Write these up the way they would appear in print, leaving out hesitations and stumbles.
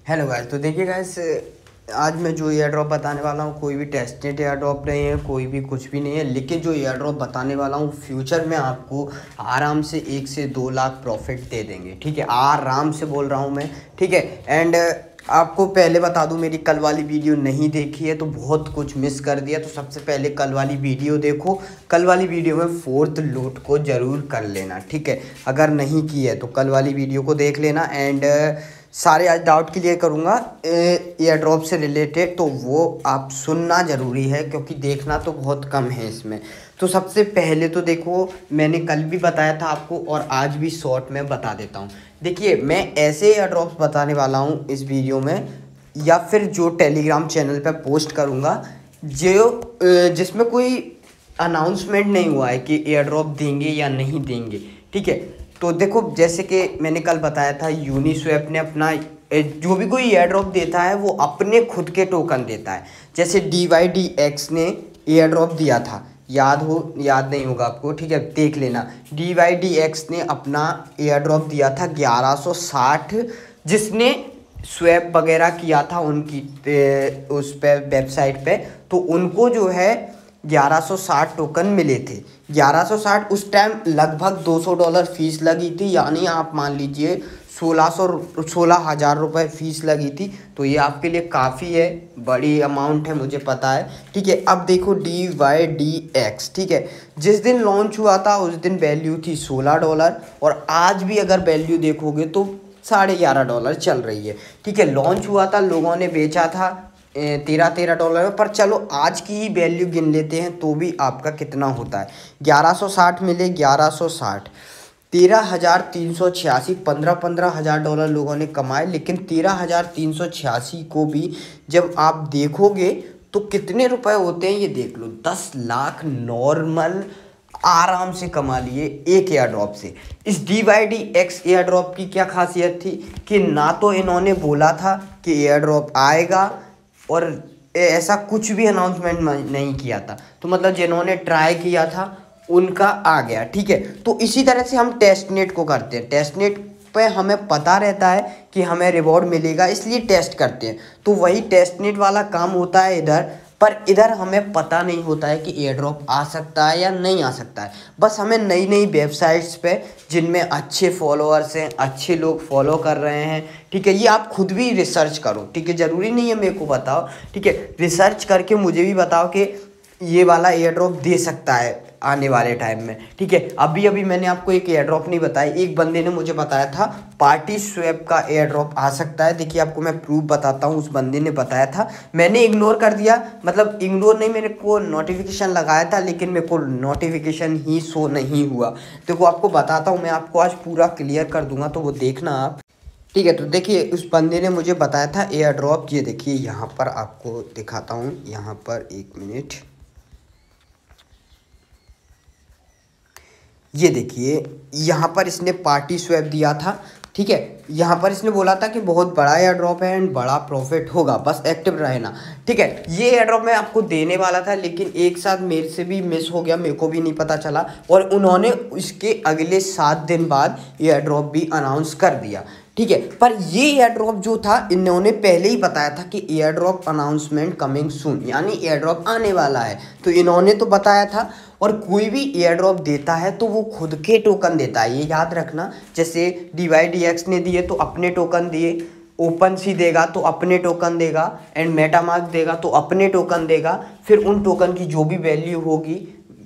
Hello guys, तो देखिए guys, आज मैं जो एयर ड्रॉप बताने वाला हूँ कोई भी टेस्टेड एयर ड्रॉप नहीं है, कोई भी कुछ भी नहीं है। लेकिन जो एयर ड्रॉप बताने वाला हूँ फ्यूचर में आपको आराम से 1 से 2 लाख प्रॉफिट दे देंगे। ठीक है, आराम से बोल रहा हूँ मैं। ठीक है, एंड आपको पहले बता दूं, मेरी कल वाली वीडियो नहीं देखी है तो बहुत कुछ मिस कर दिया। तो सबसे पहले कल वाली वीडियो देखो। कल वाली वीडियो में फोर्थ लूट को ज़रूर कर लेना। ठीक है, अगर नहीं की है तो कल वाली वीडियो को देख लेना। एंड सारे आज डाउट क्लियर करूँगा एयर ड्रॉप से रिलेटेड, तो वो आप सुनना ज़रूरी है क्योंकि देखना तो बहुत कम है इसमें। तो सबसे पहले तो देखो, मैंने कल भी बताया था आपको और आज भी शॉर्ट में बता देता हूँ। देखिए, मैं ऐसे एयर ड्रॉप्स बताने वाला हूँ इस वीडियो में, या फिर जो टेलीग्राम चैनल पे पोस्ट करूँगा जो जिसमें कोई अनाउंसमेंट नहीं हुआ है कि एयर ड्रॉप देंगे या नहीं देंगे। ठीक है, तो देखो, जैसे कि मैंने कल बताया था, यूनिस्वैप ने अपना जो भी कोई एयर ड्रॉप देता है वो अपने खुद के टोकन देता है। जैसे DYDX ने एयर ड्रॉप दिया था, याद नहीं होगा आपको। ठीक है, देख लेना। DYDX ने अपना एयर ड्रॉप दिया था 1160, जिसने स्वैप वगैरह किया था उनकी उस पे वेबसाइट पे, तो उनको जो है 1160 टोकन मिले थे। 1160 उस टाइम लगभग $200 फीस लगी थी, यानी आप मान लीजिए 16,000 रुपये फ़ीस लगी थी। तो ये आपके लिए काफ़ी है, बड़ी अमाउंट है, मुझे पता है। ठीक है, अब देखो DYDX। ठीक है, जिस दिन लॉन्च हुआ था उस दिन वैल्यू थी $16, और आज भी अगर वैल्यू देखोगे तो $11.5 चल रही है। ठीक है, लॉन्च हुआ था, लोगों ने बेचा था $13 में, पर चलो आज की ही वैल्यू गिन लेते हैं तो भी आपका कितना होता है। 1160 मिले, 1160 13,386, 15,000 लोगों ने कमाए। लेकिन 13,386 को भी जब आप देखोगे तो कितने रुपए होते हैं ये देख लो। 10 लाख नॉर्मल आराम से कमा लिए एक एयर ड्रॉप से। इस DYDX एयर ड्रॉप की क्या खासियत थी कि ना तो इन्होंने बोला था कि एयर ड्रॉप आएगा, और ऐसा कुछ भी अनाउंसमेंट नहीं किया था। तो मतलब जिन्होंने ट्राई किया था उनका आ गया। ठीक है, तो इसी तरह से हम टेस्टनेट को करते हैं। टेस्टनेट पे हमें पता रहता है कि हमें रिवॉर्ड मिलेगा, इसलिए टेस्ट करते हैं। तो वही टेस्टनेट वाला काम होता है इधर, पर इधर हमें पता नहीं होता है कि एयर ड्रॉप आ सकता है या नहीं आ सकता है। बस हमें नई नई वेबसाइट्स पे जिनमें अच्छे फॉलोअर्स हैं, अच्छे लोग फॉलो कर रहे हैं। ठीक है, ये आप खुद भी रिसर्च करो। ठीक है, ज़रूरी नहीं है मेरे को बताओ। ठीक है, रिसर्च करके मुझे भी बताओ कि ये वाला एयर ड्रॉप दे सकता है आने वाले टाइम में। ठीक है, अभी मैंने आपको एक एयर ड्रॉप नहीं बताया, एक बंदे ने मुझे बताया था पार्टी स्वैप का एयर ड्रॉप आ सकता है। देखिए, आपको मैं प्रूफ बताता हूँ, उस बंदे ने बताया था, मैंने इग्नोर कर दिया। मतलब इग्नोर नहीं, मेरे को नोटिफिकेशन लगाया था लेकिन मेरे को नोटिफिकेशन ही शो नहीं हुआ। देखो, आपको बताता हूँ, मैं आपको आज पूरा क्लियर कर दूंगा, तो वो देखना आप। ठीक है, तो देखिए, उस बंदे ने मुझे बताया था एयर ड्रॉप, ये देखिए यहाँ पर आपको दिखाता हूँ। यहाँ पर 1 मिनट, ये देखिए यहाँ पर इसने पार्टी स्वैप दिया था। ठीक है, यहाँ पर इसने बोला था कि बहुत बड़ा एयर ड्रॉप है एंड बड़ा प्रॉफिट होगा, बस एक्टिव रहना। ठीक है, ये एयर ड्रॉप मैं आपको देने वाला था लेकिन एक साथ मेरे से भी मिस हो गया, मेरे को भी नहीं पता चला, और उन्होंने इसके अगले 7 दिन बाद एयर ड्रॉप भी अनाउंस कर दिया। ठीक है, पर ये एयर ड्रॉप जो था इन्होंने पहले ही बताया था कि air drop announcement coming soon, यानी एयर ड्रॉप आने वाला है, तो इन्होंने तो बताया था। और कोई भी एयर ड्रॉप देता है तो वो खुद के टोकन देता है, ये याद रखना। जैसे DYDX ने दिए तो अपने टोकन दिए, ओपन सी देगा तो अपने टोकन देगा, एंड मेटामास्क देगा तो अपने टोकन देगा। फिर उन टोकन की जो भी वैल्यू होगी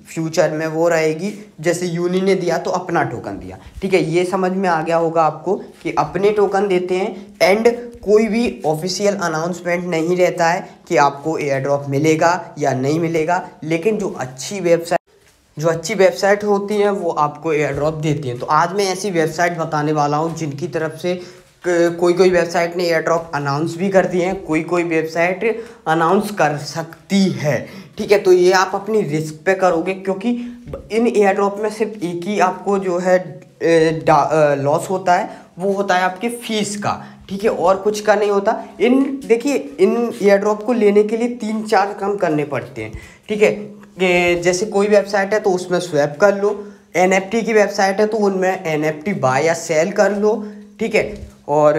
फ्यूचर में वो रहेगी। जैसे यूनी ने दिया तो अपना टोकन दिया। ठीक है, ये समझ में आ गया होगा आपको कि अपने टोकन देते हैं, एंड कोई भी ऑफिशियल अनाउंसमेंट नहीं रहता है कि आपको एयर ड्रॉप मिलेगा या नहीं मिलेगा। लेकिन जो अच्छी वेबसाइट होती हैं वो आपको एयर ड्रॉप देती हैं। तो आज मैं ऐसी वेबसाइट बताने वाला हूँ जिनकी तरफ से कोई वेबसाइट ने एयर ड्रॉप अनाउंस भी कर दिए हैं, कोई वेबसाइट अनाउंस कर सकती है। ठीक है, तो ये आप अपनी रिस्क पे करोगे, क्योंकि इन एयर ड्रॉप में सिर्फ एक ही आपको जो है लॉस होता है, वो होता है आपके फीस का। ठीक है, और कुछ का नहीं होता। देखिए, इन एयर ड्रॉप को लेने के लिए 3-4 काम करने पड़ते हैं। ठीक है, कि जैसे कोई वेबसाइट है तो उसमें स्वैप कर लो, NFT की वेबसाइट है तो उनमें NFT बाय या सेल कर लो। ठीक है, और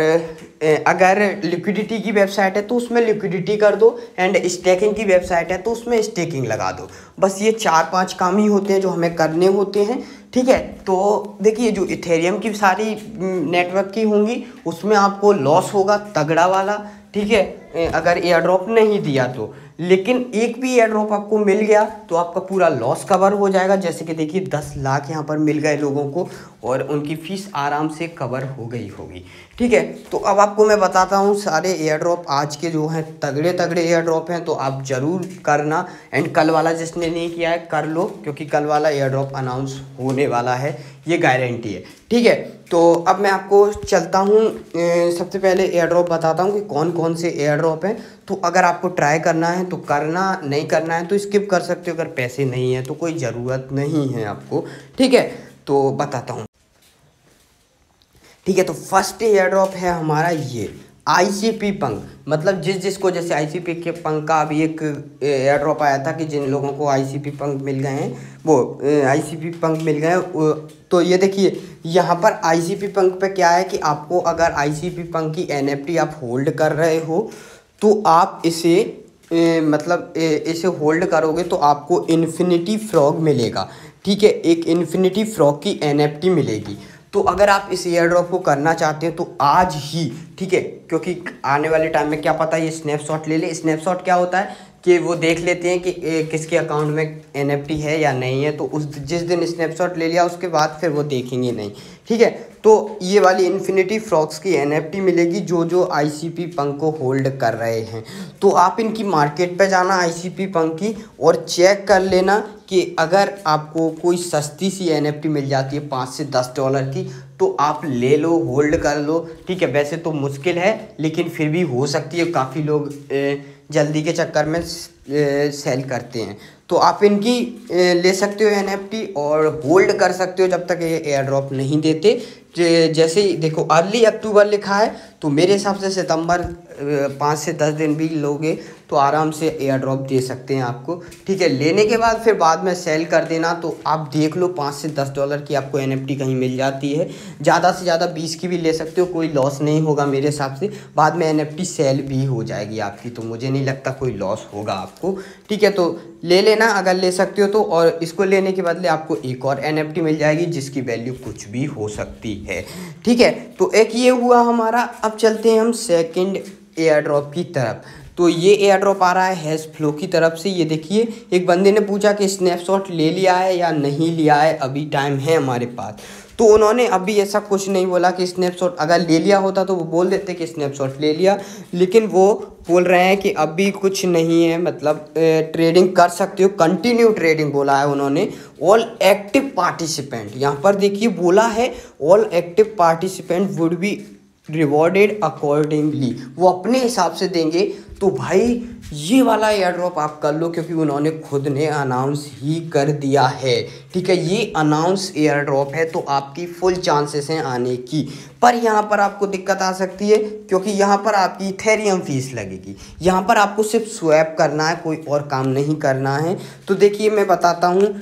अगर लिक्विडिटी की वेबसाइट है तो उसमें लिक्विडिटी कर दो, एंड स्टेकिंग की वेबसाइट है तो उसमें स्टेकिंग लगा दो। बस ये 4-5 काम ही होते हैं जो हमें करने होते हैं, ठीक है। तो देखिए जो इथेरियम की सारी नेटवर्क की होंगी उसमें आपको लॉस होगा तगड़ा वाला, ठीक है, अगर एयर ड्रॉप नहीं दिया तो। लेकिन एक भी एयर ड्रॉप आपको मिल गया तो आपका पूरा लॉस कवर हो जाएगा। जैसे कि देखिए 10 लाख यहाँ पर मिल गए लोगों को और उनकी फ़ीस आराम से कवर हो गई होगी, ठीक है। तो अब आपको मैं बताता हूँ सारे एयर ड्रॉप आज के जो हैं तगड़े तगड़े एयर ड्रॉप हैं, तो आप ज़रूर करना। एंड कल वाला जिसने नहीं किया है कर लो, क्योंकि कल वाला एयर ड्रॉप अनाउंस होने वाला है, ये गारंटी है, ठीक है। तो अब मैं आपको चलता हूँ, सबसे पहले एयर ड्रॉप बताता हूँ कि कौन कौन से एयर ड्रॉप हैं। तो अगर आपको ट्राई करना है तो करना, नहीं करना है तो स्किप कर सकते हो। अगर पैसे नहीं है तो कोई ज़रूरत नहीं है आपको, ठीक है। तो बताता हूँ, ठीक है। तो फर्स्ट एयर ड्रॉप है हमारा ये ICP पंख, मतलब जिसको जैसे ICP के पंख का अभी एक एयर ड्रॉप आया था कि जिन लोगों को ICP पंख मिल गए हैं वो ICP पंख मिल गए। तो ये देखिए यहाँ पर ICP पंख पे क्या है कि आपको अगर ICP पंख की NFT आप होल्ड कर रहे हो तो आप इसे मतलब इसे होल्ड करोगे तो आपको इन्फिनिटी फ्रॉग मिलेगा, ठीक है। एक इन्फिनिटी फ्रॉग की NFT मिलेगी। तो अगर आप इस एयर ड्रॉप को करना चाहते हैं तो आज ही, ठीक है, क्योंकि आने वाले टाइम में क्या पता ये स्नैपशॉट ले ले। स्नैपशॉट क्या होता है कि वो देख लेते हैं कि किसके अकाउंट में NFT है या नहीं है, तो उस जिस दिन स्नैपशॉट ले लिया उसके बाद फिर वो देखेंगे नहीं, ठीक है। तो ये वाली इन्फिनिटी फ्रॉक्स की NFT मिलेगी जो ICP पंख को होल्ड कर रहे हैं। तो आप इनकी मार्केट पे जाना ICP पंख की और चेक कर लेना कि अगर आपको कोई सस्ती सी NFT मिल जाती है $5 से $10 की तो आप ले लो, होल्ड कर लो, ठीक है। वैसे तो मुश्किल है लेकिन फिर भी हो सकती है, काफ़ी लोग जल्दी के चक्कर में सेल करते हैं। तो आप इनकी ले सकते हो NFT और होल्ड कर सकते हो जब तक ये एयर ड्रॉप नहीं देते। जैसे ही देखो अर्ली अक्टूबर लिखा है तो मेरे हिसाब से सितंबर 5 से 10 दिन भी लोगे तो आराम से एयर ड्रॉप दे सकते हैं आपको, ठीक है। लेने के बाद फिर बाद में सेल कर देना। तो आप देख लो $5 से $10 की आपको NFT कहीं मिल जाती है, ज़्यादा से ज़्यादा 20 की भी ले सकते हो, कोई लॉस नहीं होगा मेरे हिसाब से। बाद में NFT सेल भी हो जाएगी आपकी, तो मुझे नहीं लगता कोई लॉस होगा आपको, ठीक है। तो ले लेना अगर ले सकते हो तो, और इसको लेने के बदले आपको एक और NFT मिल जाएगी जिसकी वैल्यू कुछ भी हो सकती है, ठीक है। तो एक ये हुआ हमारा। अब चलते हैं हम सेकंड एयर ड्रॉप की तरफ। तो ये एयर ड्रॉप आ रहा है हैश फ्लो की तरफ से। ये देखिए एक बंदे ने पूछा कि स्नैपशॉट ले लिया है या नहीं लिया है, अभी टाइम है हमारे पास। तो उन्होंने अभी ऐसा कुछ नहीं बोला कि स्नैपशॉट, अगर ले लिया होता तो वो बोल देते कि स्नैपशॉट ले लिया, लेकिन वो बोल रहे हैं कि अभी कुछ नहीं है, मतलब ट्रेडिंग कर सकते हो, कंटिन्यू ट्रेडिंग बोला है उन्होंने। ऑल एक्टिव पार्टिसिपेंट, यहाँ पर देखिए बोला है all active participant would be rewarded accordingly, वो अपने हिसाब से देंगे। तो भाई ये वाला एयर ड्रॉप आप कर लो क्योंकि उन्होंने खुद ने अनाउंस ही कर दिया है, ठीक है। ये अनाउंस एयर ड्रॉप है तो आपकी फुल चांसेस हैं आने की। पर यहाँ पर आपको दिक्कत आ सकती है क्योंकि यहाँ पर आपकी इथेरियम फीस लगेगी। यहाँ पर आपको सिर्फ स्वैप करना है, कोई और काम नहीं करना है। तो देखिए मैं बताता हूँ,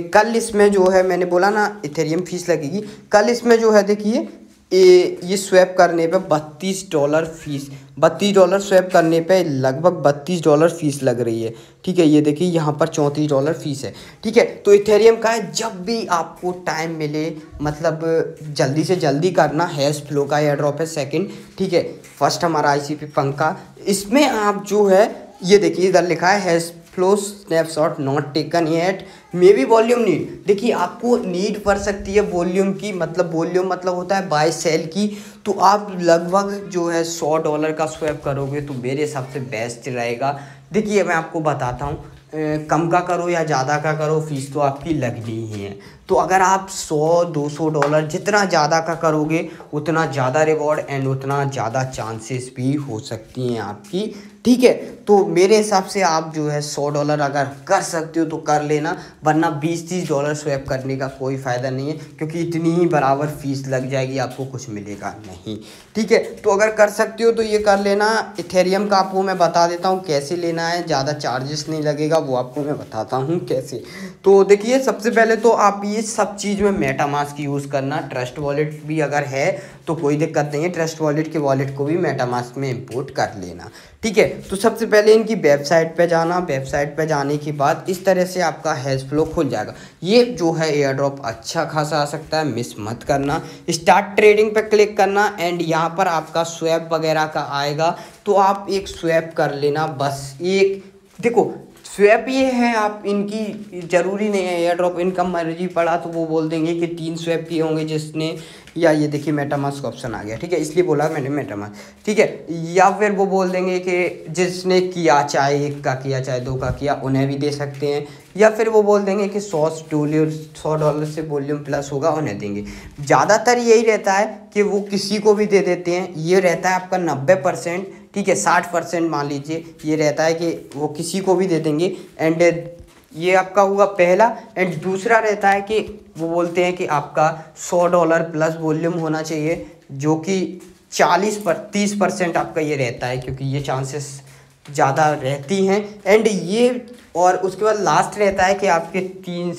कल इसमें जो है मैंने बोला ना इथेरियम फीस लगेगी, कल इसमें जो है देखिए ये स्वैप करने पे $32 फीस, $32 स्वैप करने पे लगभग $32 फीस लग रही है, ठीक है। ये देखिए यहाँ पर $34 फीस है, ठीक है। तो इथेरियम का है, जब भी आपको टाइम मिले मतलब जल्दी से जल्दी करना। हैश फ्लो का एयर ड्रॉप है सेकंड, ठीक है। फर्स्ट हमारा ICP पंख का, इसमें आप जो है ये देखिए इधर लिखा है hash flow snapshot not taken yet may be volume need. देखिए आपको नीड पड़ सकती है वॉल्यूम की, मतलब वॉल्यूम मतलब होता है बाय सेल की। तो आप लगभग जो है $100 का स्वैप करोगे तो मेरे हिसाब से बेस्ट रहेगा। देखिए मैं आपको बताता हूँ, कम का करो या ज़्यादा का करो फीस तो आपकी लगनी ही है। तो अगर आप $100-200 जितना ज़्यादा का करोगे उतना ज़्यादा रिवॉर्ड एंड उतना ज़्यादा चांसेस भी हो सकती हैं आपकी, ठीक है। तो मेरे हिसाब से आप जो है $100 अगर कर सकते हो तो कर लेना, वरना $20-30 स्वैप करने का कोई फ़ायदा नहीं है क्योंकि इतनी ही बराबर फीस लग जाएगी, आपको कुछ मिलेगा नहीं, ठीक है। तो अगर कर सकते हो तो ये कर लेना। इथेरियम का आपको मैं बता देता हूँ कैसे लेना है, ज़्यादा चार्जेस नहीं लगेगा, वो आपको मैं बताता हूँ कैसे। तो देखिए सबसे पहले तो आप ये सब चीज़ में मेटामास्क यूज़ करना। ट्रस्ट वॉलेट भी अगर है तो कोई दिक्कत नहीं है, ट्रस्ट वॉलेट के वॉलेट को भी मेटामास्क में इंपोर्ट कर लेना, ठीक है। तो सबसे पहले इनकी वेबसाइट पे जाना, वेबसाइट पे जाने के बाद इस तरह से आपका हैश फ्लो खुल जाएगा। ये जो है एयर ड्रॉप अच्छा खासा आ सकता है, मिस मत करना। स्टार्ट ट्रेडिंग पे क्लिक करना एंड यहाँ पर आपका स्वैप वगैरह का आएगा, तो आप एक स्वैप कर लेना बस। एक देखो स्वैप ये है, आप इनकी ज़रूरी नहीं है एयर ड्रॉप, इनका मर्जी पड़ा तो वो बोल देंगे कि 3 स्वैप किए होंगे जिसने, या ये देखिए मेटामास्क ऑप्शन आ गया, ठीक है, इसलिए बोला मैंने मेटामास्क, ठीक है। या फिर वो बोल देंगे कि जिसने किया, चाहे 1 का किया चाहे 2 का किया, उन्हें भी दे सकते हैं। या फिर वो बोल देंगे कि $100 से वॉल्यूम प्लस होगा, उन्हें देंगे। ज़्यादातर यही रहता है कि वो किसी को भी दे देते हैं। ये रहता है आपका 90%, ठीक है, 60% मान लीजिए ये रहता है कि वो किसी को भी दे देंगे। एंड ये आपका हुआ पहला। एंड दूसरा रहता है कि वो बोलते हैं कि आपका $100 प्लस वॉल्यूम होना चाहिए, जो कि 30% आपका ये रहता है, क्योंकि ये चांसेस ज़्यादा रहती हैं। एंड ये और उसके बाद लास्ट रहता है कि आपके 3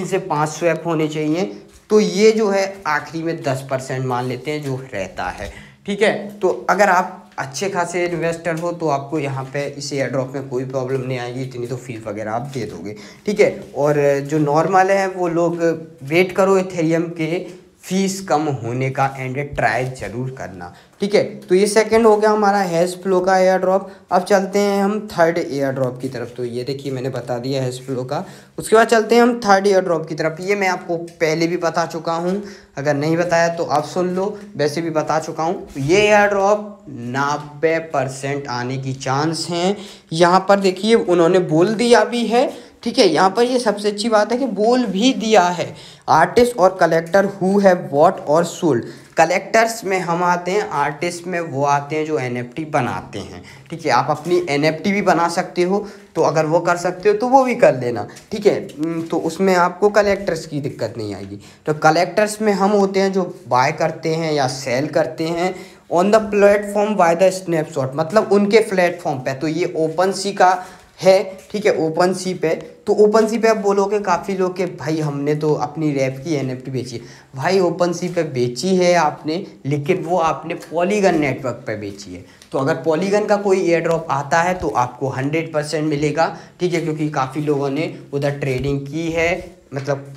से 5 स्वैप होने चाहिए। तो ये जो है आखिरी में 10% मान लेते हैं जो रहता है, ठीक है। तो अगर आप अच्छे खासे इन्वेस्टर हो तो आपको यहाँ पे इस एयर ड्रॉप में कोई प्रॉब्लम नहीं आएगी, इतनी तो फीस वगैरह आप दे दोगे, ठीक है। और जो नॉर्मल है वो लोग वेट करो इथेरियम के फीस कम होने का एंड ट्राई ज़रूर करना, ठीक है। तो ये सेकंड हो गया हमारा हैश फ्लो का एयर ड्रॉप। अब चलते हैं हम थर्ड एयर ड्रॉप की तरफ। तो ये देखिए मैंने बता दिया हैश फ्लो का। उसके बाद चलते हैं हम थर्ड एयर ड्रॉप की तरफ। ये मैं आपको पहले भी बता चुका हूँ, अगर नहीं बताया तो आप सुन लो, वैसे भी बता चुका हूँ। ये एयर ड्रॉप 90% आने की चांस हैं। यहाँ पर देखिए उन्होंने बोल दिया भी है, ठीक है। यहाँ पर ये सबसे अच्छी बात है कि बोल भी दिया है, आर्टिस्ट और कलेक्टर हु हैव बॉट और सोल्ड। कलेक्टर्स में हम आते हैं, आर्टिस्ट में वो आते हैं जो NFT बनाते हैं, ठीक है। आप अपनी NFT भी बना सकते हो, तो अगर वो कर सकते हो तो वो भी कर लेना, ठीक है। तो उसमें आपको कलेक्टर्स की दिक्कत नहीं आएगी। तो कलेक्टर्स में हम होते हैं जो बाय करते हैं या सेल करते हैं on the platform by the snapshot, मतलब उनके प्लेटफॉर्म पे। तो ये ओपन सी का है, ठीक है, ओपन सी पे। तो ओपन सी पे आप बोलोगे काफ़ी लोग के भाई हमने तो अपनी रैप की NFT बेची है। भाई ओपन सी पे बेची है आपने, लेकिन वो आपने पॉलीगन नेटवर्क पे बेची है। तो अगर पॉलीगन का कोई एयर ड्रॉप आता है तो आपको 100% मिलेगा, ठीक है, क्योंकि काफ़ी लोगों ने उधर ट्रेडिंग की है। मतलब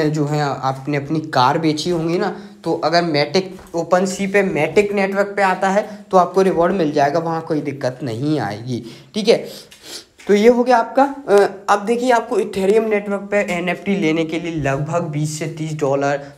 जो है आपने अपनी कार बेची होंगी ना, तो अगर मैटिक ओपन सी पे मैटिक नेटवर्क पे आता है तो आपको रिवॉर्ड मिल जाएगा, वहाँ कोई दिक्कत नहीं आएगी, ठीक है। तो ये हो गया आपका। अब देखिए आपको इथेरियम नेटवर्क पे NFT लेने के लिए लगभग $20 से $30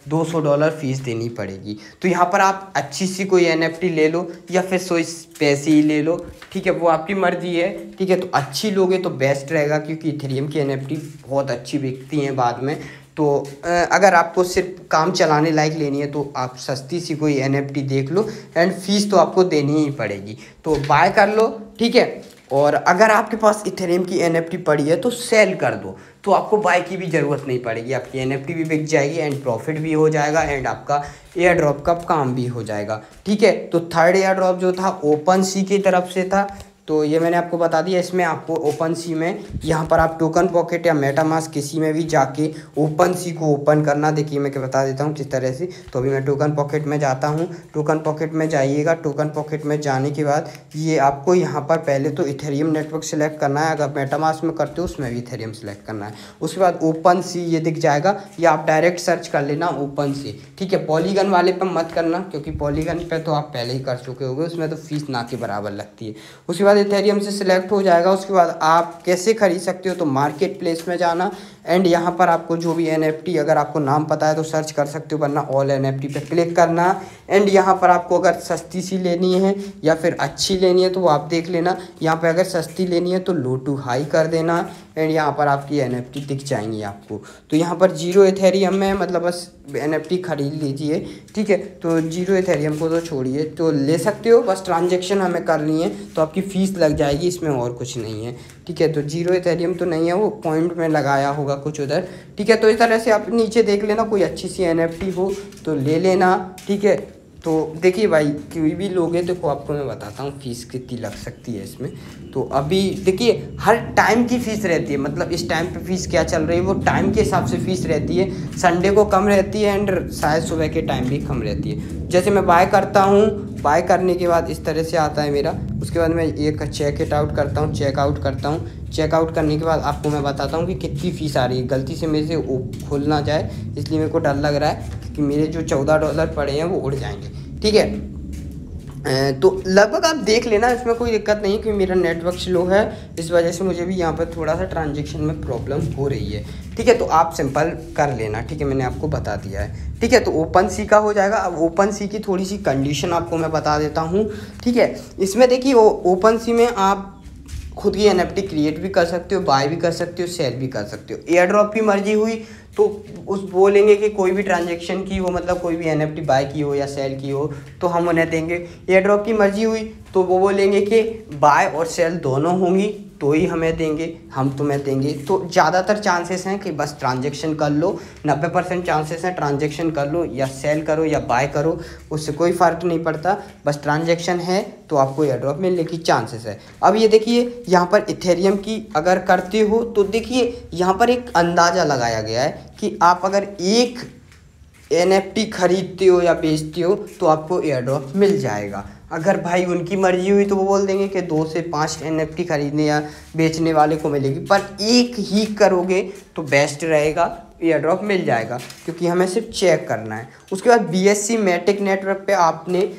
$200 फीस देनी पड़ेगी। तो यहाँ पर आप अच्छी सी कोई NFT ले लो या फिर पैसे ही ले लो, ठीक है, वो आपकी मर्जी है, ठीक है। तो अच्छी लोगे तो बेस्ट रहेगा, क्योंकि इथेरियम की NFT बहुत अच्छी बिकती हैं बाद में। तो अगर आपको सिर्फ काम चलाने लायक लेनी है तो आप सस्ती सी कोई NFT देख लो एंड फीस तो आपको देनी ही पड़ेगी, तो बाय कर लो, ठीक है। और अगर आपके पास इथेरियम की NFT पड़ी है तो सेल कर दो, तो आपको बाय की भी ज़रूरत नहीं पड़ेगी, आपकी NFT भी बिक जाएगी एंड प्रॉफिट भी हो जाएगा एंड आपका एयर ड्रॉप का काम भी हो जाएगा, ठीक है। तो थर्ड एयर ड्रॉप जो था ओपन सी की तरफ से था, तो ये मैंने आपको बता दिया। इसमें आपको ओपन सी में यहाँ पर आप टोकन पॉकेट या मेटामास्क किसी में भी जाके ओपन सी को ओपन करना। देखिए मैं क्या बता देता हूँ किस तरह से। तो अभी मैं टोकन पॉकेट में जाता हूँ, टोकन पॉकेट में जाइएगा। टोकन पॉकेट में जाने के बाद ये आपको यहाँ पर पहले तो इथेरियम नेटवर्क सेलेक्ट करना है, अगर मेटामास्क में करते हो उसमें भी इथेरियम सेलेक्ट करना है। उसके बाद ओपन सी ये दिख जाएगा, या आप डायरेक्ट सर्च कर लेना ओपन सी, ठीक है। पॉलीगन वाले पर मत करना, क्योंकि पॉलीगन पर तो आप पहले ही कर चुके होगे, उसमें तो फीस ना के बराबर लगती है। उसके बाद इथेरियम से सिलेक्ट हो जाएगा। उसके बाद आप कैसे खरीद सकते हो, तो मार्केट प्लेस में जाना एंड यहाँ पर आपको जो भी NFT अगर आपको नाम पता है तो सर्च कर सकते हो, वरना ऑल NFT पे क्लिक करना। एंड यहाँ पर आपको अगर सस्ती सी लेनी है या फिर अच्छी लेनी है तो वो आप देख लेना। यहाँ पे अगर सस्ती लेनी है तो लो टू हाई कर देना एंड यहाँ पर आपकी NFT दिख जाएंगी आपको। तो यहाँ पर 0 इथेरियम में मतलब बस NFT खरीद लीजिए, ठीक है। तो 0 इथेरियम को तो छोड़िए, तो ले सकते हो, बस ट्रांजेक्शन हमें करनी है तो आपकी फ़ीस लग जाएगी, इसमें और कुछ नहीं है, ठीक है। तो 0 इथेरियम तो नहीं है, वो पॉइंट में लगाया होगा कुछ उधर, ठीक है। तो इस तरह से आप नीचे देख लेना, कोई अच्छी सी NFT हो तो ले लेना, ठीक है। तो देखिए भाई, कोई भी लोगे देखो आपको मैं बताता हूँ फ़ीस कितनी लग सकती है इसमें। तो अभी देखिए हर टाइम की फ़ीस रहती है, मतलब इस टाइम पे फ़ीस क्या चल रही है वो टाइम के हिसाब से फ़ीस रहती है। संडे को कम रहती है एंड शायद सुबह के टाइम भी कम रहती है। जैसे मैं बाय करता हूँ, बाय करने के बाद इस तरह से आता है मेरा। उसके बाद मैं एक चेक इट आउट करता हूँ, चेकआउट करता हूँ। चेकआउट करने के बाद आपको मैं बताता हूँ कि कितनी फ़ीस आ रही है। गलती से मेरे से वो खुल ना जाए, इसलिए मेरे को डर लग रहा है कि मेरे जो $14 पड़े हैं वो उड़ जाएंगे। ठीक है, तो लगभग आप देख लेना, इसमें कोई दिक्कत नहीं क्योंकि मेरा नेटवर्क स्लो है, इस वजह से मुझे भी यहाँ पर थोड़ा सा ट्रांजैक्शन में प्रॉब्लम हो रही है। ठीक है, तो आप सिंपल कर लेना। ठीक है, मैंने आपको बता दिया है। ठीक है, तो ओपन सी का हो जाएगा। अब ओपन सी की थोड़ी सी कंडीशन आपको मैं बता देता हूँ। ठीक है, इसमें देखिए ओपन सी में आप खुद की NFT क्रिएट भी कर सकते हो, बाय भी कर सकते हो, सेल भी कर सकते हो। एयर ड्रॉप की मर्जी हुई तो उस बोलेंगे कि कोई भी ट्रांजैक्शन की हो, मतलब कोई भी NFT बाय की हो या सेल की हो तो हम उन्हें देंगे। एयर ड्रॉप की मर्जी हुई तो वो बोलेंगे कि बाय और सेल दोनों होंगी तो ही हमें देंगे, हम तुम्हें देंगे। तो ज़्यादातर चांसेस हैं कि बस ट्रांजैक्शन कर लो, 90% चांसेस हैं ट्रांजैक्शन कर लो, या सेल करो या बाय करो, उससे कोई फ़र्क नहीं पड़ता। बस ट्रांजैक्शन है तो आपको एयर ड्रॉप मिलने की चांसेस है। अब ये देखिए यहाँ पर इथेरियम की अगर करते हो तो देखिए यहाँ पर एक अंदाज़ा लगाया गया है कि आप अगर एक NFT खरीदते हो या बेचते हो तो आपको एयर ड्रॉप मिल जाएगा। अगर भाई उनकी मर्जी हुई तो वो बोल देंगे कि 2 से 5 NFT खरीदने या बेचने वाले को मिलेगी, पर एक ही करोगे तो बेस्ट रहेगा, एयर ड्रॉप मिल जाएगा क्योंकि हमें सिर्फ चेक करना है। उसके बाद BSC मैटिक नेटवर्क पे आपने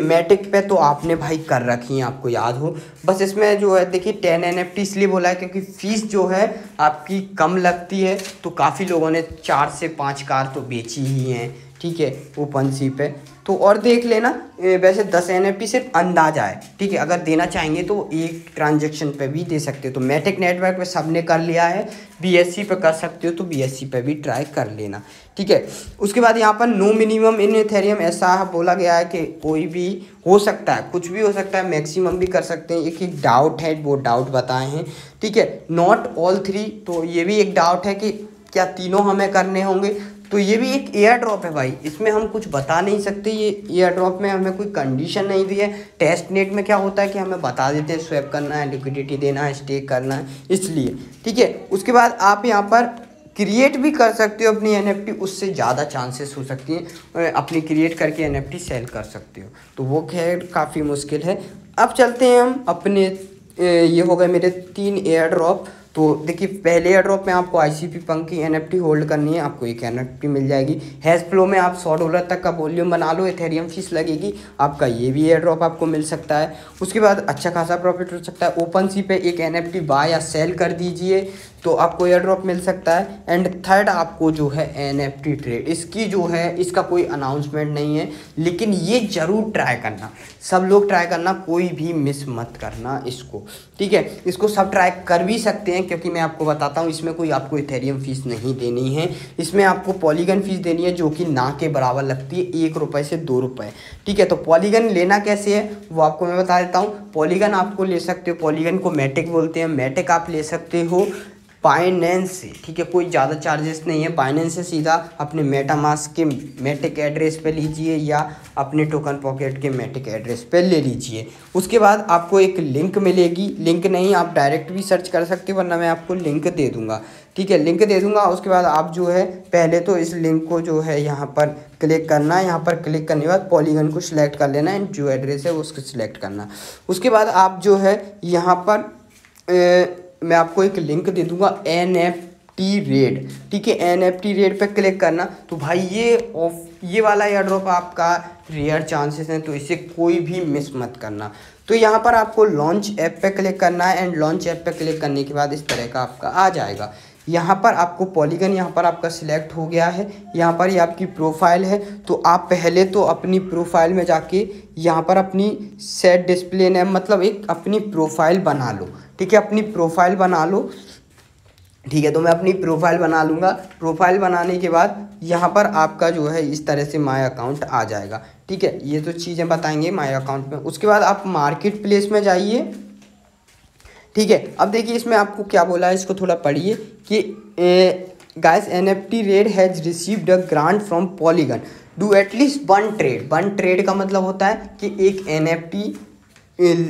मैटिक पे तो आपने भाई कर रखी है, आपको याद हो। बस इसमें जो है देखिए 10 NFT इसलिए बोला है क्योंकि फ़ीस जो है आपकी कम लगती है, तो काफ़ी लोगों ने 4 से 5 कार तो बेची ही हैं। ठीक है, ओपन सी पे तो और देख लेना। वैसे 10 NFT सिर्फ अंदाजा है। ठीक है, अगर देना चाहेंगे तो एक ट्रांजैक्शन पे भी दे सकते हो। तो मैटिक नेटवर्क पे सबने कर लिया है, BSC पे कर सकते हो तो BSC पे भी ट्राई कर लेना। ठीक है, उसके बाद यहाँ पर नो मिनिमम इन इथेरियम ऐसा बोला गया है कि कोई भी हो सकता है, कुछ भी हो सकता है, मैक्सिमम भी कर सकते हैं। एक डाउट है, वो डाउट बताए हैं। ठीक है, नॉट ऑल 3, तो ये भी एक डाउट है कि क्या तीनों हमें करने होंगे। तो ये भी एक एयर ड्रॉप है भाई, इसमें हम कुछ बता नहीं सकते। ये एयर ड्रॉप में हमें कोई कंडीशन नहीं दी है। टेस्ट नेट में क्या होता है कि हमें बता देते हैं स्वैप करना है, लिक्विडिटी देना है, स्टेक करना है, इसलिए। ठीक है, उसके बाद आप यहाँ पर क्रिएट भी कर सकते हो अपनी NFT, उससे ज़्यादा चांसेस हो सकती हैं अपनी क्रिएट करके NFT सेल कर सकते हो, तो वो खैर काफ़ी मुश्किल है। अब चलते हैं हम अपने ये हो गए मेरे 3 एयर ड्रॉप। तो देखिए पहले एयर ड्रॉप में आपको ICP पंक की NFT होल्ड करनी है, आपको एक NFT मिल जाएगी। हैश फ्लो में आप $100 तक का वॉल्यूम बना लो, इथेरियम फीस लगेगी, आपका ये भी एयर ड्रॉप आपको मिल सकता है। उसके बाद अच्छा खासा प्रॉफिट हो सकता है। ओपन सी पे एक NFT बाय या सेल कर दीजिए तो आपको एयर ड्रॉप मिल सकता है। एंड थर्ड आपको जो है NFT ट्रेड, इसकी जो है इसका कोई अनाउंसमेंट नहीं है, लेकिन ये ज़रूर ट्राई करना, सब लोग ट्राई करना, कोई भी मिस मत करना इसको। ठीक है, इसको सब ट्राई कर भी सकते हैं क्योंकि मैं आपको बताता हूँ इसमें कोई आपको इथेरियम फीस नहीं देनी है, इसमें आपको पॉलीगन फीस देनी है जो कि ना के बराबर लगती है, ₹1 से ₹2। ठीक है, तो पॉलीगन लेना कैसे है वो आपको मैं बता देता हूँ। पॉलीगन आपको ले सकते हो, पॉलीगन को मैटिक बोलते हैं, मैटिक आप ले सकते हो बाइनेंस से। ठीक है, कोई ज़्यादा चार्जेस नहीं है, बाइनेंस से सीधा अपने मेटामास्क के मैटिक एड्रेस पे लीजिए या अपने टोकन पॉकेट के मैटिक एड्रेस पे ले लीजिए। उसके बाद आपको एक लिंक मिलेगी, लिंक नहीं आप डायरेक्ट भी सर्च कर सकते हो, वरना मैं आपको लिंक दे दूंगा। ठीक है, लिंक दे दूंगा। उसके बाद आप जो है पहले तो इस लिंक को जो है यहाँ पर क्लिक करना है, यहाँ पर क्लिक करने के बाद पॉलीगन को सिलेक्ट कर लेना है, जो एड्रेस है उसको सिलेक्ट करना। उसके बाद आप जो है यहाँ पर मैं आपको एक लिंक दे दूंगा NFT रेड। ठीक है, NFT रेड पे क्लिक करना। तो भाई ये वाला एयर ड्रॉप आपका रेयर चांसेस हैं, तो इसे कोई भी मिस मत करना। तो यहाँ पर आपको लॉन्च ऐप पे क्लिक करना है एंड लॉन्च ऐप पे क्लिक करने के बाद इस तरह का आपका आ जाएगा। यहाँ पर आपको पॉलीगन यहाँ पर आपका सिलेक्ट हो गया है, यहाँ पर ये आपकी प्रोफाइल है। तो आप पहले तो अपनी प्रोफाइल में जाके यहाँ पर अपनी सेट डिस्प्ले नेम मतलब एक अपनी प्रोफाइल बना लो। ठीक है, अपनी प्रोफाइल बना लो। ठीक है, तो मैं अपनी प्रोफाइल बना लूँगा। प्रोफाइल बनाने के बाद यहाँ पर आपका जो है इस तरह से माय अकाउंट आ जाएगा। ठीक है, ये तो चीज़ें बताएंगे माय अकाउंट में। उसके बाद आप मार्केट प्लेस में जाइए। ठीक है, अब देखिए इसमें आपको क्या बोला है, इसको थोड़ा पढ़िए कि guys NFT red has received a grant from Polygon do at least one trade का मतलब होता है कि एक NFT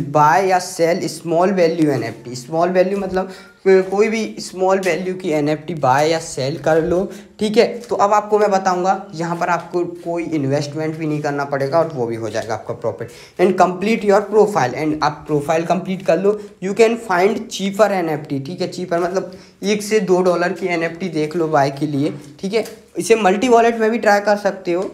बाय या sell small value NFT। Small value मतलब कोई भी स्मॉल वैल्यू की NFT बाय या सेल कर लो, ठीक है। तो अब आपको मैं बताऊंगा, यहाँ पर आपको कोई इन्वेस्टमेंट भी नहीं करना पड़ेगा और वो भी हो जाएगा आपका profit. And complete your profile, and आप प्रोफाइल कंप्लीट कर लो। You can find cheaper NFT, ठीक है। चीपर मतलब $1 से $2 की NFT देख लो बाय के लिए, ठीक है। इसे मल्टी वॉलेट में भी ट्राई कर सकते हो।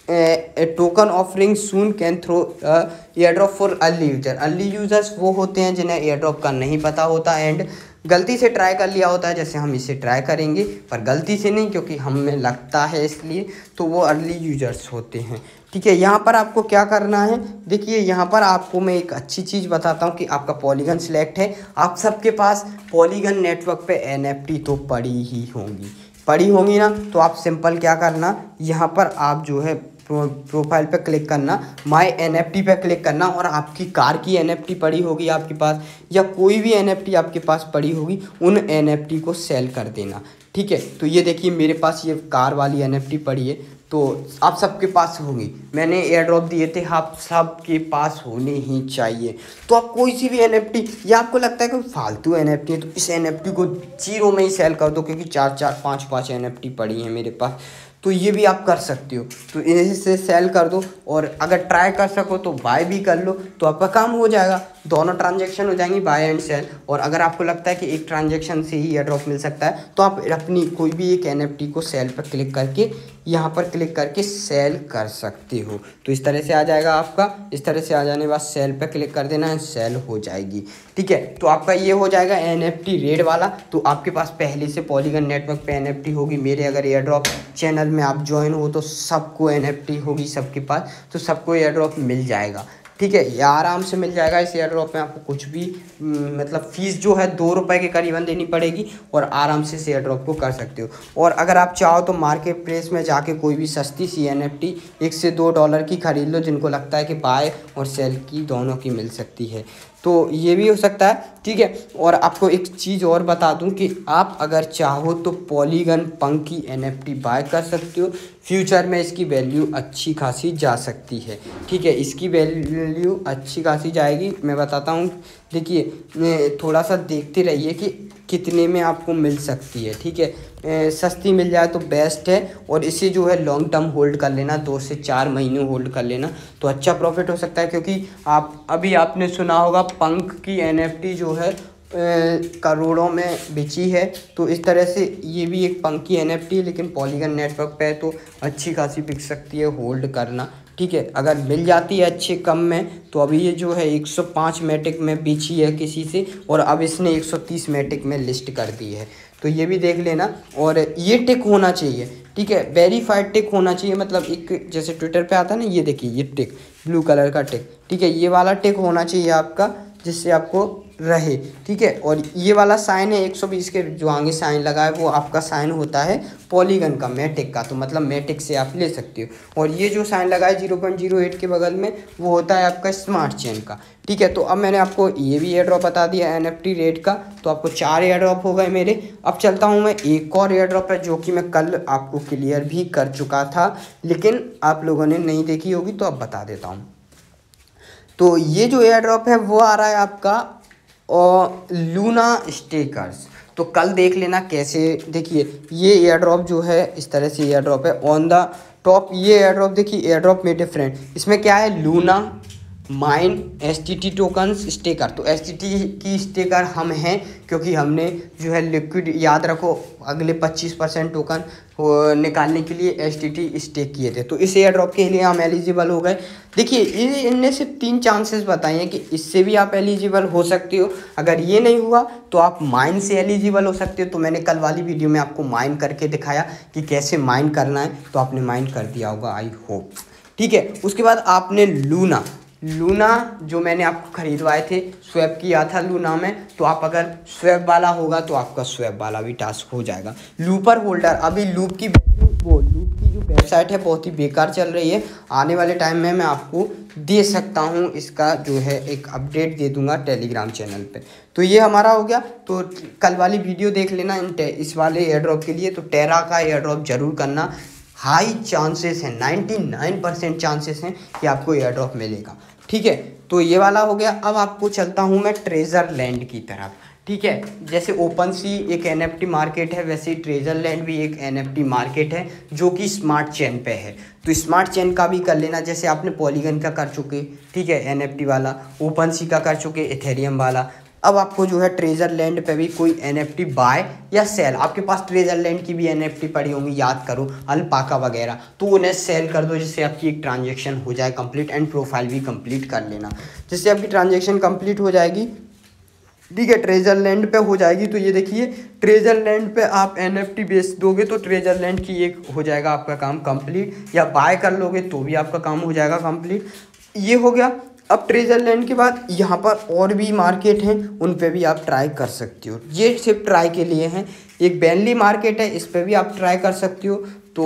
Token offering soon can throw air drop for early user. Early users वो होते हैं जिन्हें एयर ड्रॉप का नहीं पता होता एंड गलती से ट्राई कर लिया होता है, जैसे हम इसे ट्राई करेंगे, पर गलती से नहीं क्योंकि हमें लगता है इसलिए, तो वो अर्ली यूजर्स होते हैं, ठीक है। यहाँ पर आपको क्या करना है, देखिए यहाँ पर आपको मैं एक अच्छी चीज़ बताता हूँ कि आपका पॉलीगन सिलेक्ट है। आप सबके पास पॉलीगन नेटवर्क पे NFT तो पड़ी होंगी ना। तो आप सिंपल क्या करना, यहाँ पर आप जो है प्रोफाइल पे क्लिक करना, माय NFT पे क्लिक करना, और आपकी कार की NFT पड़ी होगी आपके पास, या कोई भी NFT आपके पास पड़ी होगी, उन NFT को सेल कर देना, ठीक है। तो ये देखिए मेरे पास ये कार वाली NFT पड़ी है, तो आप सबके पास होगी। मैंने एयर ड्रॉप दिए थे, आप सबके पास होने ही चाहिए। तो आप कोई सी भी NFT, या आपको लगता है कि फालतू NFT है, तो इस NFT को 0 में ही सेल कर दो, क्योंकि 4-4 5-5 NFT पड़ी हैं मेरे पास, तो ये भी आप कर सकते हो। तो इसे सेल कर दो, और अगर ट्राई कर सको तो बाय भी कर लो, तो आपका काम हो जाएगा। दोनों ट्रांजैक्शन हो जाएंगी, बाय एंड सेल। और अगर आपको लगता है कि एक ट्रांजैक्शन से ही एयर ड्रॉप मिल सकता है, तो आप अपनी कोई भी एक NFT को सेल पर क्लिक करके, यहाँ पर क्लिक करके सेल कर सकते हो। तो इस तरह से आ जाएगा आपका, इस तरह से आ जाने के बाद सेल पर क्लिक कर देना है, सेल हो जाएगी, ठीक है। तो आपका ये हो जाएगा NFT रेड वाला। तो आपके पास पहले से पॉलीगन नेटवर्क पे NFT होगी। मेरे अगर एयर ड्रॉप चैनल में आप ज्वाइन हो तो सबको NFT होगी सबके पास, तो सबको एयर ड्रॉप मिल जाएगा, ठीक है। ये आराम से मिल जाएगा। इस एयर ड्रॉप में आपको कुछ भी मतलब फ़ीस जो है ₹2 के करीबन देनी पड़ेगी, और आराम से इस एयर ड्रॉप को कर सकते हो। और अगर आप चाहो तो मार्केट प्लेस में जाके कोई भी सस्ती सी NFT $1 से $2 की खरीद लो, जिनको लगता है कि बाय और सेल की दोनों की मिल सकती है, तो ये भी हो सकता है, ठीक है। और आपको एक चीज़ और बता दूं कि आप अगर चाहो तो पॉलीगन पंक की NFT बाय कर सकते हो। फ्यूचर में इसकी वैल्यू अच्छी खासी जा सकती है, ठीक है। इसकी वैल्यू अच्छी खासी जाएगी, मैं बताता हूँ। देखिए थोड़ा सा देखते रहिए कि कितने में आपको मिल सकती है, ठीक है। सस्ती मिल जाए तो बेस्ट है, और इसे जो है लॉन्ग टर्म होल्ड कर लेना, 2 से 4 महीने होल्ड कर लेना, तो अच्छा प्रॉफिट हो सकता है। क्योंकि आपने सुना होगा पंक की NFT जो है करोड़ों में बिची है। तो इस तरह से ये भी एक पंक की NFT है, लेकिन पॉलीगन नेटवर्क पे तो अच्छी खासी बिक सकती है, होल्ड करना, ठीक है। अगर मिल जाती है अच्छे कम में, तो अभी ये जो है 105 मैटिक में बेची है किसी से, और अब इसने 130 मैटिक में लिस्ट कर दी है, तो ये भी देख लेना। और ये टिक होना चाहिए, ठीक है, वेरीफाइड टिक होना चाहिए। मतलब एक जैसे ट्विटर पे आता है ना, ये देखिए ये टिक, ब्लू कलर का टिक, ठीक है, ये वाला टिक होना चाहिए आपका, जिससे आपको रहे, ठीक है। और ये वाला साइन है 120 के जो आगे साइन लगा है, वो आपका साइन होता है पॉलीगन का, मैटिक का, तो मतलब मैटिक से आप ले सकते हो। और ये जो साइन लगा है 0.08 के बगल में, वो होता है आपका स्मार्ट चेन का, ठीक है। तो अब मैंने आपको ये भी एयर ड्रॉप बता दिया NFT रेट का, तो आपको 4 एयर ड्रॉप हो गए मेरे। अब चलता हूँ मैं एक और एयर ड्रॉप है, जो कि मैं कल आपको क्लियर भी कर चुका था, लेकिन आप लोगों ने नहीं देखी होगी, तो अब बता देता हूँ। तो ये जो एयर ड्रॉप है वो आ रहा है आपका और लूना स्टेकर्स। तो कल देख लेना कैसे। देखिए ये एयर ड्रॉप जो है इस तरह से एयर ड्रॉप है ऑन द टॉप। ये एयर ड्रॉप देखिए, एयर ड्रॉप मेरे फ्रेंड, इसमें क्या है, Luna mine STT tokens Strecker. तो STT की स्टेकर हम हैं, क्योंकि हमने जो है लिक्विड, याद रखो, अगले 25% टोकन निकालने के लिए STT स्टेक किए थे। तो इस एयर ड्रॉप के लिए हम एलिजिबल हो गए। देखिए इनने सिर्फ 3 चांसेस बताए हैं कि इससे भी आप एलिजिबल हो सकते हो। अगर ये नहीं हुआ तो आप माइन से एलिजिबल हो सकते हो। तो मैंने कल वाली वीडियो में आपको माइन करके दिखाया कि कैसे माइन करना है, तो आपने माइन कर दिया होगा, आई होप, ठीक है। उसके बाद आपने लूना जो मैंने आपको खरीदवाए थे, स्वैप किया था लूना में, तो आप अगर स्वैप वाला होगा तो आपका स्वैप वाला भी टास्क हो जाएगा। लूपर होल्डर, अभी लूप की जो वेबसाइट है बहुत ही बेकार चल रही है। आने वाले टाइम में मैं आपको दे सकता हूँ, इसका जो है एक अपडेट दे दूंगा टेलीग्राम चैनल पे। तो ये हमारा हो गया। तो कल वाली वीडियो देख लेना इस वाले एयर ड्रॉप के लिए। तो टेरा का एयर ड्रॉप जरूर करना, हाई चांसेस हैं, 99% चांसेस हैं कि आपको एयर ड्रॉप मिलेगा। ठीक है, तो ये वाला हो गया। अब आपको चलता हूँ मैं ट्रेजर लैंड की तरफ। ठीक है, जैसे ओपन सी एक NFT मार्केट है, वैसे ही ट्रेजर लैंड भी एक NFT मार्केट है जो कि स्मार्ट चेन पे है। तो स्मार्ट चेन का भी कर लेना, जैसे आपने पॉलीगन का कर चुके, ठीक है, NFT वाला, ओपन सी का कर चुके, इथेरियम वाला। अब आपको जो है ट्रेजर लैंड पे भी कोई NFT बाय या सेल, आपके पास ट्रेजर लैंड की भी NFT पड़ी होंगी, याद करो, अल्पाका वगैरह, तो उन्हें सेल कर दो, जिससे आपकी एक ट्रांजेक्शन हो जाए कंप्लीट, एंड प्रोफाइल भी कंप्लीट कर लेना, जिससे आपकी ट्रांजेक्शन कंप्लीट हो जाएगी। ठीक है, ट्रेजर लैंड पे हो जाएगी। तो ये देखिए, ट्रेजर लैंड पे आप NFT बेच दोगे तो ट्रेजर लैंड की एक हो जाएगा आपका काम कंप्लीट, या बाय कर लोगे तो भी आपका काम हो जाएगा कंप्लीट। ये हो गया। अब ट्रेजर लैंड के बाद यहाँ पर और भी मार्केट हैं, उन पे भी आप ट्राई कर सकते हो। ये सिर्फ ट्राई के लिए हैं। एक बैनली मार्केट है, इस पर भी आप ट्राई कर सकते हो। तो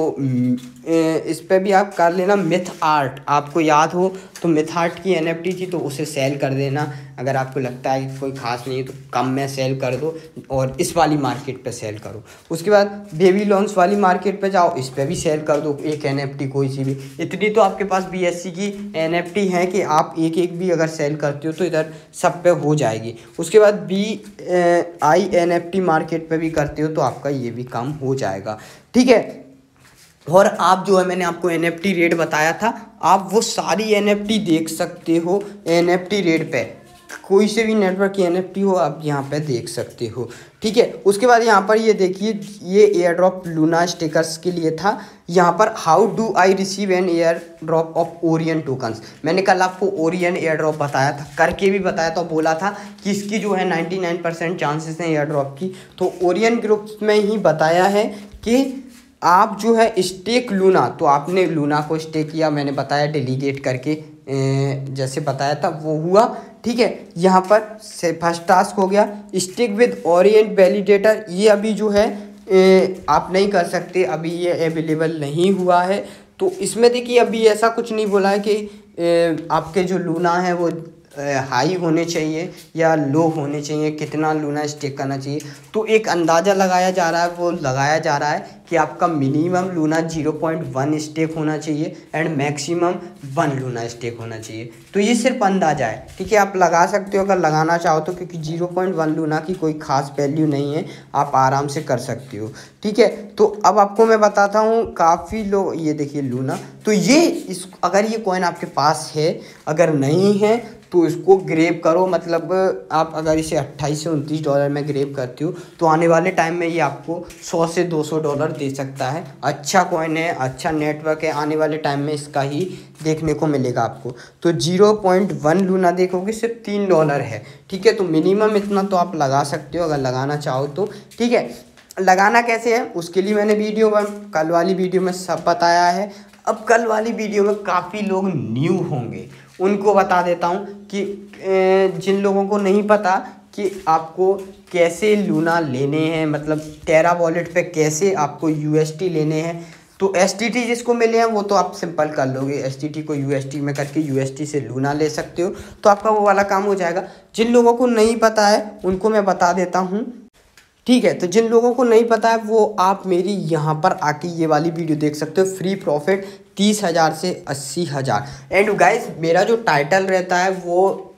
इस पर भी आप कर लेना। मिथ आर्ट, आपको याद हो तो मिथ आर्ट की NFT थी, तो उसे सेल कर देना। अगर आपको लगता है कि कोई खास नहीं है तो कम में सेल कर दो, और इस वाली मार्केट पे सेल करो। उसके बाद बेबी लॉन्स वाली मार्केट पे जाओ, इस पे भी सेल कर दो एक NFT कोई सी भी। इतनी तो आपके पास BSC की NFT है कि आप एक एक भी अगर सेल करते हो तो इधर सब पे हो जाएगी। उसके बाद NFT मार्केट पे भी करते हो तो आपका ये भी काम हो जाएगा। ठीक है, और आप जो है, मैंने आपको NFT रेट बताया था, आप वो सारी NFT देख सकते हो NFT रेट पे। कोई से भी नेटवर्क की NFT हो आप यहाँ पे देख सकते हो। ठीक है, उसके बाद यहाँ पर ये देखिए, ये एयर ड्रॉप लूना स्टिकर्स के लिए था। यहाँ पर how do I receive an air drop of Orion tokens, मैंने कल आपको ओरियन एयर ड्रॉप बताया था, करके भी बताया था, बोला था कि इसकी जो है 99% चांसेस हैं एयर ड्रॉप की। तो ओरियन ग्रुप्स में ही बताया है कि आप जो है स्टेक लूना, तो आपने लूना को स्टेक किया, मैंने बताया डेलीगेट करके, जैसे बताया था वो हुआ। ठीक है, यहाँ पर से फर्स्ट टास्क हो गया। स्टेक विद ओरिएंट वैलिडेटर, ये अभी जो है आप नहीं कर सकते, अभी ये अवेलेबल नहीं हुआ है। तो इसमें देखिए, अभी ऐसा कुछ नहीं बोला है कि आपके जो लूना है वो हाई होने चाहिए या लो होने चाहिए, कितना लूना स्टेक करना चाहिए। तो एक अंदाज़ा लगाया जा रहा है, वो लगाया जा रहा है कि आपका मिनिमम लूना 0.1 स्टेक होना चाहिए एंड मैक्सिमम 1 लूना स्टेक होना चाहिए। तो ये सिर्फ अंदाज़ा है। ठीक है, आप लगा सकते हो अगर लगाना चाहो तो, क्योंकि 0.1 लूना की कोई ख़ास वैल्यू नहीं है, आप आराम से कर सकते हो। ठीक है, तो अब आपको मैं बताता हूँ, काफ़ी लोग, ये देखिए लूना, तो ये अगर ये कॉइन आपके पास है, अगर नहीं है तो इसको ग्रेब करो। मतलब आप अगर इसे 28 से 29 डॉलर में ग्रेब करते हो तो आने वाले टाइम में ये आपको 100 से 200 डॉलर दे सकता है। अच्छा कॉइन है, अच्छा नेटवर्क है, आने वाले टाइम में इसका ही देखने को मिलेगा आपको। तो 0.1 लूना देखोगे सिर्फ $3 है। ठीक है, तो मिनिमम इतना तो आप लगा सकते हो अगर लगाना चाहो तो। ठीक है, लगाना कैसे है उसके लिए मैंने कल वाली वीडियो में सब बताया है। अब कल वाली वीडियो में काफ़ी लोग न्यू होंगे, उनको बता देता हूँ कि जिन लोगों को नहीं पता कि आपको कैसे लूना लेने हैं, मतलब टेरा वॉलेट पे कैसे आपको UST लेने हैं। तो STT जिसको मिले हैं वो तो आप सिंपल कर लोगे, STT को UST में करके UST से लूना ले सकते हो, तो आपका वो वाला काम हो जाएगा। जिन लोगों को नहीं पता है उनको मैं बता देता हूँ। ठीक है, तो जिन लोगों को नहीं पता है वो आप मेरी यहाँ पर आके ये वाली वीडियो देख सकते हो, फ्री प्रॉफिट 30,000 से 80,000। एंड गाइस, मेरा जो टाइटल रहता है वो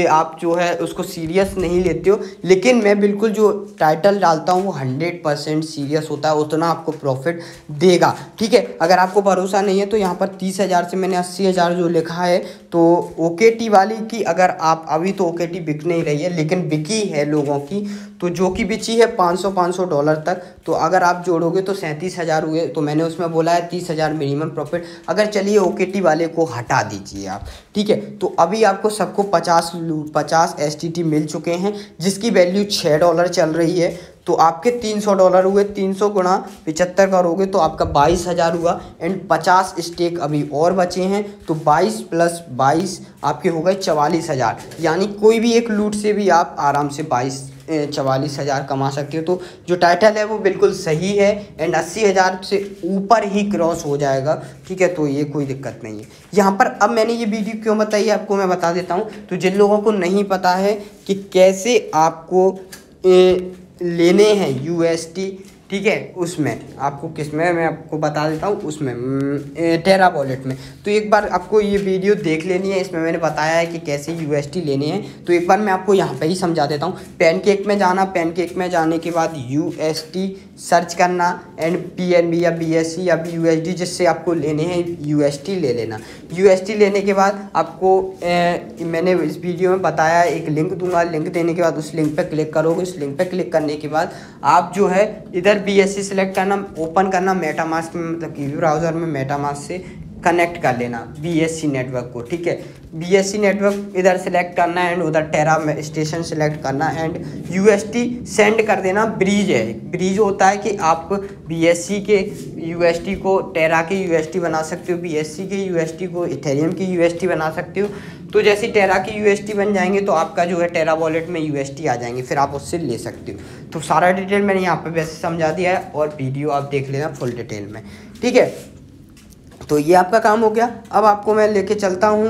आप जो है उसको सीरियस नहीं लेते हो, लेकिन मैं बिल्कुल जो टाइटल डालता हूँ वो 100% सीरियस होता है, उतना आपको प्रॉफिट देगा। ठीक है, अगर आपको भरोसा नहीं है तो यहाँ पर 30,000 से मैंने 80,000 जो लिखा है, तो OKT वाली की अगर आप, अभी तो OKT बिक नहीं रही है लेकिन बिकी है लोगों की, तो जो कि बिची है 500 डॉलर तक, तो अगर आप जोड़ोगे तो 37,000 हुए। तो मैंने उसमें बोला है 30,000 मिनिमम प्रॉफिट। अगर चलिए OKT वाले को हटा दीजिए आप। ठीक है, तो अभी आपको सबको 50 STT मिल चुके हैं, जिसकी वैल्यू $6 चल रही है। तो आपके $300 हुए, 300 गुणा 75 करोगे तो आपका 22,000 हुआ। एंड 50 स्टेक अभी और बचे हैं, तो 22 + 22 आपके हो गए 44,000। यानी कोई भी एक लूट से भी आप आराम से 44,000 कमा सकते हो। तो जो टाइटल है वो बिल्कुल सही है, एंड 80,000 से ऊपर ही क्रॉस हो जाएगा। ठीक है, तो ये कोई दिक्कत नहीं है यहाँ पर। अब मैंने ये वीडियो क्यों बताई है आपको मैं बता देता हूँ। तो जिन लोगों को नहीं पता है कि कैसे आपको लेने हैं UST ठीक है, उसमें आपको किसमें मैं आपको बता देता हूँ, उसमें टेरा वॉलेट में। तो एक बार आपको ये वीडियो देख लेनी है, इसमें मैंने बताया है कि कैसे UST लेने हैं। तो एक बार मैं आपको यहाँ पे ही समझा देता हूँ। पैनकेक में जाना, पैनकेक में जाने के बाद UST सर्च करना एंड PNB या BSC या USD जिससे आपको लेने हैं UST ले लेना। UST लेने के बाद आपको मैंने इस वीडियो में बताया, एक लिंक दूंगा, लिंक देने के बाद उस लिंक पे क्लिक करोगे। उस लिंक पे क्लिक करने के बाद आप जो है इधर BSC सेलेक्ट करना, ओपन करना मेटामास्क में, मतलब कि ब्राउज़र में मेटामास्क से कनेक्ट कर लेना BSC नेटवर्क को, ठीक है। BSC नेटवर्क इधर सेलेक्ट करना एंड उधर टेरा स्टेशन सेलेक्ट करना एंड UST सेंड कर देना। ब्रिज है, ब्रिज होता है कि आप BSC के UST को टेरा के UST बना सकते हो, BSC के UST को इथेरियम की UST बना सकते हो। तो जैसे टेरा की UST बन जाएंगे तो आपका जो है टेरा वॉलेट में UST आ जाएंगे, फिर आप उससे ले सकते हो। तो सारा डिटेल मैंने यहाँ पे वैसे समझा दिया है और वीडियो आप देख लेना फुल डिटेल में, ठीक है। तो ये आपका काम हो गया। अब आपको मैं लेके चलता हूँ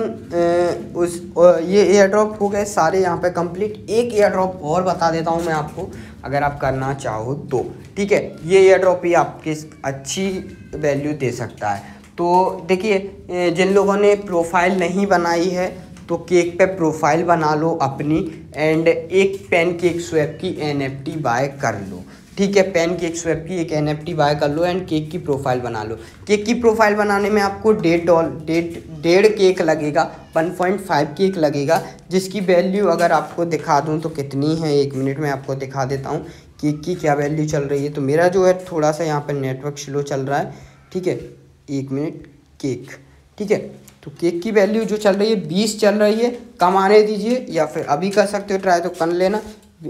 ये एयर ड्रॉप हो गए सारे यहाँ पे कंप्लीट। एक एयर ड्रॉप और बता देता हूँ मैं आपको, अगर आप करना चाहो तो, ठीक है। ये एयर ड्रॉप ही आपकी अच्छी वैल्यू दे सकता है। तो देखिए, जिन लोगों ने प्रोफाइल नहीं बनाई है तो केक पे प्रोफाइल बना लो अपनी एंड एक पैनकेक स्वैप की NFT बाय कर लो, ठीक है। पैनकेक स्वैप की एक NFT बाय कर लो एंड केक की प्रोफाइल बना लो। केक की प्रोफाइल बनाने में आपको डेढ़ केक लगेगा, 1.5 केक लगेगा, जिसकी वैल्यू अगर आपको दिखा दूं तो कितनी है, 1 मिनट में आपको दिखा देता हूं केक की क्या वैल्यू चल रही है। तो मेरा जो है थोड़ा सा यहाँ पर नेटवर्क स्लो चल रहा है, ठीक है। 1 मिनट केक, ठीक है। तो केक की वैल्यू जो चल रही है 20 चल रही है। कम आने दीजिए या फिर अभी कर सकते हो ट्राई, तो कर लेना।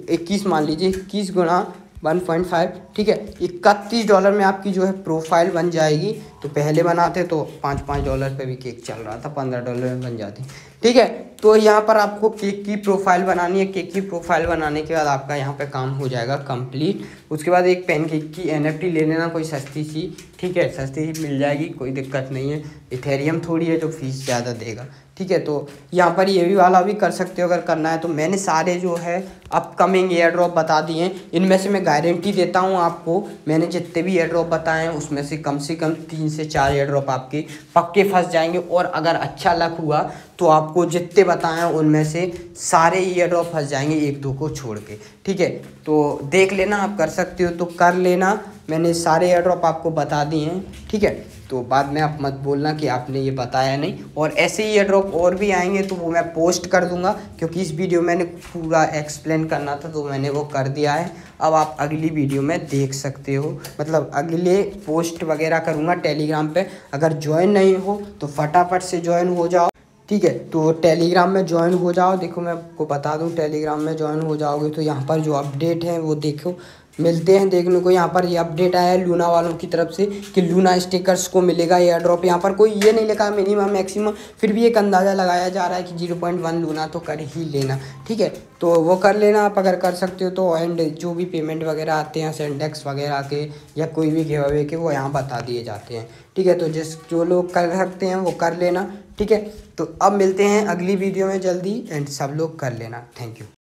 21 मान लीजिए, 21 गुणा 1.5, ठीक है। $31 में आपकी जो है प्रोफाइल बन जाएगी। तो पहले बनाते तो $5 पे भी केक चल रहा था, $15 में बन जाती, ठीक है। तो यहाँ पर आपको केक की प्रोफाइल बनानी है। केक की प्रोफाइल बनाने के बाद आपका यहाँ पे काम हो जाएगा कंप्लीट। उसके बाद एक पैनकेक की NFT ले लेना, कोई सस्ती सी, ठीक है, सस्ती सी मिल जाएगी, कोई दिक्कत नहीं है। इथेरियम थोड़ी है जो फीस ज़्यादा देगा, ठीक है। तो यहाँ पर ये भी वाला भी कर सकते हो अगर करना है तो। मैंने सारे जो है अपकमिंग एयर ड्रॉप बता दिए हैं। इनमें से मैं गारंटी देता हूँ आपको, मैंने जितने भी एयर ड्रॉप बताए हैं उसमें से कम 3 से 4 एयर ड्रॉप आपके पक्के फंस जाएंगे। और अगर अच्छा लक हुआ तो आपको जितने बताए हैं उनमें से सारे एयर ड्रॉप फंस जाएंगे, 1-2 को छोड़ के, ठीक है। तो देख लेना, आप कर सकते हो तो कर लेना। मैंने सारे एयर ड्रॉप आपको बता दिए हैं, ठीक है। तो बाद में आप मत बोलना कि आपने ये बताया नहीं। और ऐसे ही एयर ड्रॉप और भी आएंगे तो वो मैं पोस्ट कर दूंगा, क्योंकि इस वीडियो मैंने पूरा एक्सप्लेन करना था तो मैंने वो कर दिया है। अब आप अगली वीडियो में देख सकते हो, मतलब अगले पोस्ट वगैरह करूँगा टेलीग्राम पे। अगर ज्वाइन नहीं हो तो फटाफट से ज्वाइन हो जाओ, ठीक है। तो टेलीग्राम में ज्वाइन हो जाओ। देखो मैं आपको बता दूं, टेलीग्राम में ज्वाइन हो जाओगे तो यहाँ पर जो अपडेट है वो देखो मिलते हैं देखने को। यहाँ पर ये अपडेट आया है लूना वालों की तरफ से कि लूना स्टिकर्स को मिलेगा एयर ड्रॉप। यहाँ पर कोई ये नहीं लिखा मिनिमम मैक्सिमम, फिर भी एक अंदाज़ा लगाया जा रहा है कि 0.1 लूना तो कर ही लेना, ठीक है। तो वो कर लेना आप अगर कर सकते हो तो। एंड जो भी पेमेंट वगैरह आते हैं सेंडेक्स वगैरह के या कोई भी गिव अवे के, वो यहाँ बता दिए जाते हैं, ठीक है। तो जो लोग कर सकते हैं वो कर लेना, ठीक है। तो अब मिलते हैं अगली वीडियो में जल्दी एंड सब लोग कर लेना। Thank you.